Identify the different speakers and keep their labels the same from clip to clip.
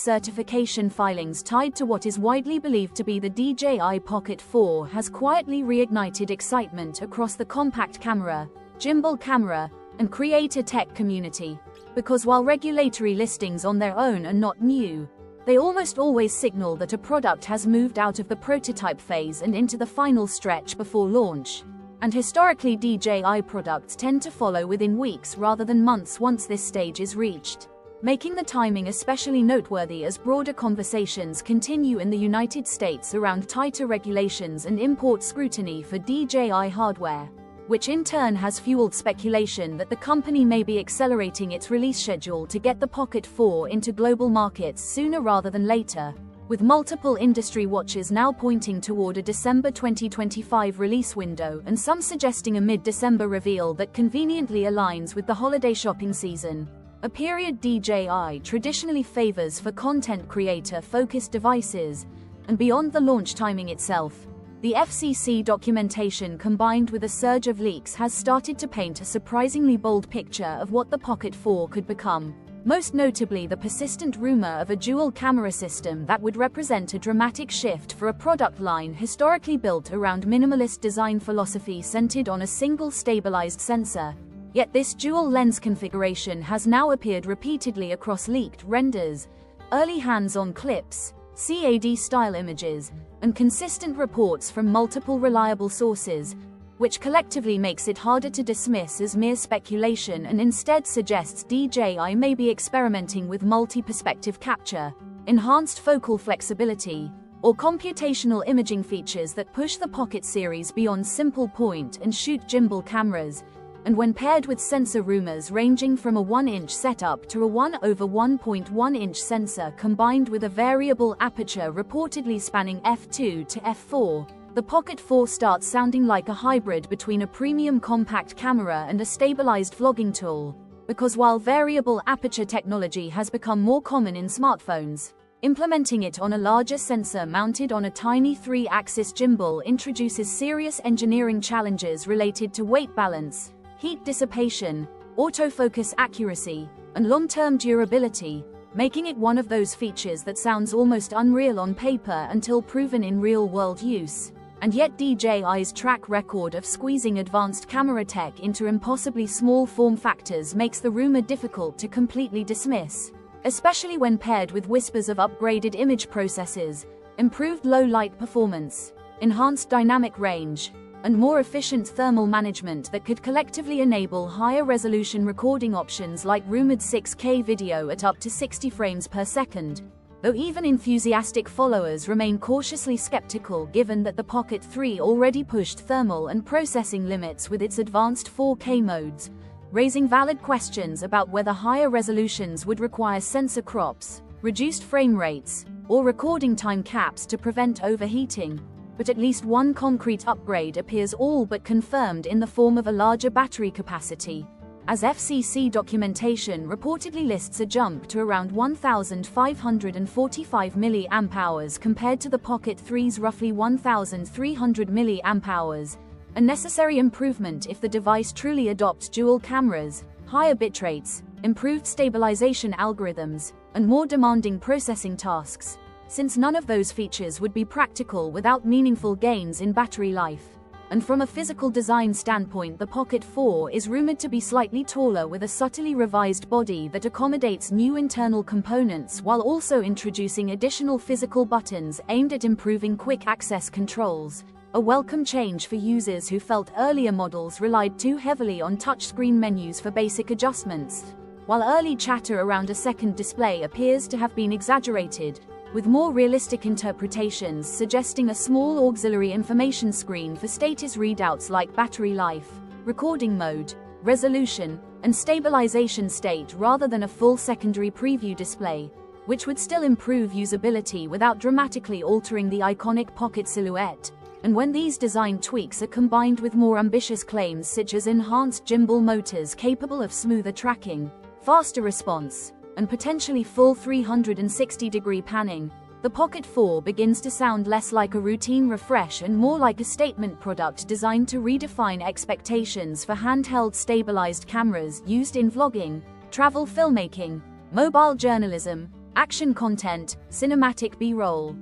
Speaker 1: certification filings tied to what is widely believed to be the DJI Pocket 4 has quietly reignited excitement across the compact camera, gimbal camera, and creator tech community. Because while regulatory listings on their own are not new, they almost always signal that a product has moved out of the prototype phase and into the final stretch before launch. And historically, DJI products tend to follow within weeks rather than months once this stage is reached, making the timing especially noteworthy as broader conversations continue in the United States around tighter regulations and import scrutiny for DJI hardware, which in turn has fueled speculation that the company may be accelerating its release schedule to get the Pocket 4 into global markets sooner rather than later, with multiple industry watchers now pointing toward a December 2025 release window and some suggesting a mid-December reveal that conveniently aligns with the holiday shopping season, a period DJI traditionally favors for content creator-focused devices. And beyond the launch timing itself, the FCC documentation combined with a surge of leaks has started to paint a surprisingly bold picture of what the Pocket 4 could become. Most notably the persistent rumor of a dual camera system that would represent a dramatic shift for a product line historically built around minimalist design philosophy centered on a single stabilized sensor. Yet this dual lens configuration has now appeared repeatedly across leaked renders, early hands-on clips, CAD-style images, and consistent reports from multiple reliable sources, which collectively makes it harder to dismiss as mere speculation and instead suggests DJI may be experimenting with multi-perspective capture, enhanced focal flexibility, or computational imaging features that push the Pocket series beyond simple point-and-shoot gimbal cameras. And when paired with sensor rumors ranging from a 1-inch setup to a 1/1.1-inch sensor combined with a variable aperture reportedly spanning f2 to f4, the Pocket 4 starts sounding like a hybrid between a premium compact camera and a stabilized vlogging tool. Because while variable aperture technology has become more common in smartphones, implementing it on a larger sensor mounted on a tiny 3-axis gimbal introduces serious engineering challenges related to weight balance, heat dissipation, autofocus accuracy, and long-term durability, making it one of those features that sounds almost unreal on paper until proven in real-world use. And yet DJI's track record of squeezing advanced camera tech into impossibly small form factors makes the rumor difficult to completely dismiss, especially when paired with whispers of upgraded image processors, improved low-light performance, enhanced dynamic range, and more efficient thermal management that could collectively enable higher resolution recording options like rumored 6K video at up to 60 frames per second. Though even enthusiastic followers remain cautiously skeptical given that the Pocket 3 already pushed thermal and processing limits with its advanced 4K modes, raising valid questions about whether higher resolutions would require sensor crops, reduced frame rates, or recording time caps to prevent overheating. But at least one concrete upgrade appears all but confirmed in the form of a larger battery capacity, as FCC documentation reportedly lists a jump to around 1,545 mAh compared to the Pocket 3's roughly 1,300 mAh, a necessary improvement if the device truly adopts dual cameras, higher bitrates, improved stabilization algorithms, and more demanding processing tasks, since none of those features would be practical without meaningful gains in battery life. And from a physical design standpoint, the Pocket 4 is rumored to be slightly taller with a subtly revised body that accommodates new internal components while also introducing additional physical buttons aimed at improving quick access controls, a welcome change for users who felt earlier models relied too heavily on touchscreen menus for basic adjustments. While early chatter around a second display appears to have been exaggerated, with more realistic interpretations suggesting a small auxiliary information screen for status readouts like battery life, recording mode, resolution, and stabilization state rather than a full secondary preview display, which would still improve usability without dramatically altering the iconic Pocket silhouette. And when these design tweaks are combined with more ambitious claims such as enhanced gimbal motors capable of smoother tracking, faster response, and potentially full 360-degree panning, the Pocket 4 begins to sound less like a routine refresh and more like a statement product designed to redefine expectations for handheld stabilized cameras used in vlogging, travel filmmaking, mobile journalism, action content, cinematic B-roll,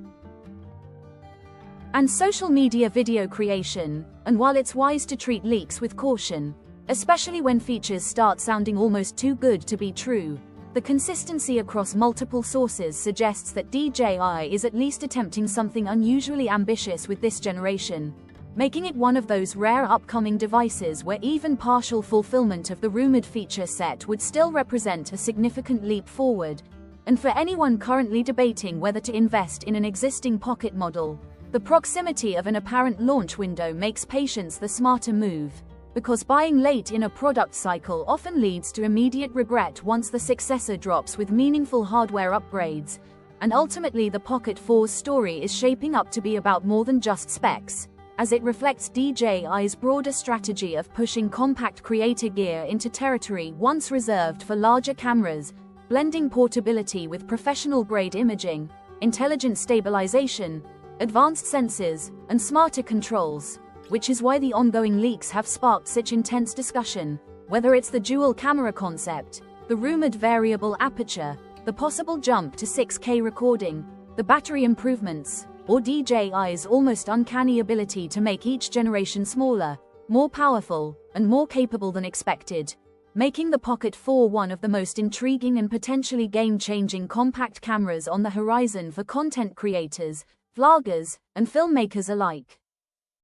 Speaker 1: and social media video creation. And while it's wise to treat leaks with caution, especially when features start sounding almost too good to be true, the consistency across multiple sources suggests that DJI is at least attempting something unusually ambitious with this generation, making it one of those rare upcoming devices where even partial fulfillment of the rumored feature set would still represent a significant leap forward. And for anyone currently debating whether to invest in an existing Pocket model, the proximity of an apparent launch window makes patience the smarter move, because buying late in a product cycle often leads to immediate regret once the successor drops with meaningful hardware upgrades. And ultimately, the Pocket 4's story is shaping up to be about more than just specs, as it reflects DJI's broader strategy of pushing compact creator gear into territory once reserved for larger cameras, blending portability with professional-grade imaging, intelligent stabilization, advanced sensors, and smarter controls, which is why the ongoing leaks have sparked such intense discussion. Whether it's the dual camera concept, the rumored variable aperture, the possible jump to 6K recording, the battery improvements, or DJI's almost uncanny ability to make each generation smaller, more powerful, and more capable than expected, making the Pocket 4 one of the most intriguing and potentially game-changing compact cameras on the horizon for content creators, vloggers, and filmmakers alike.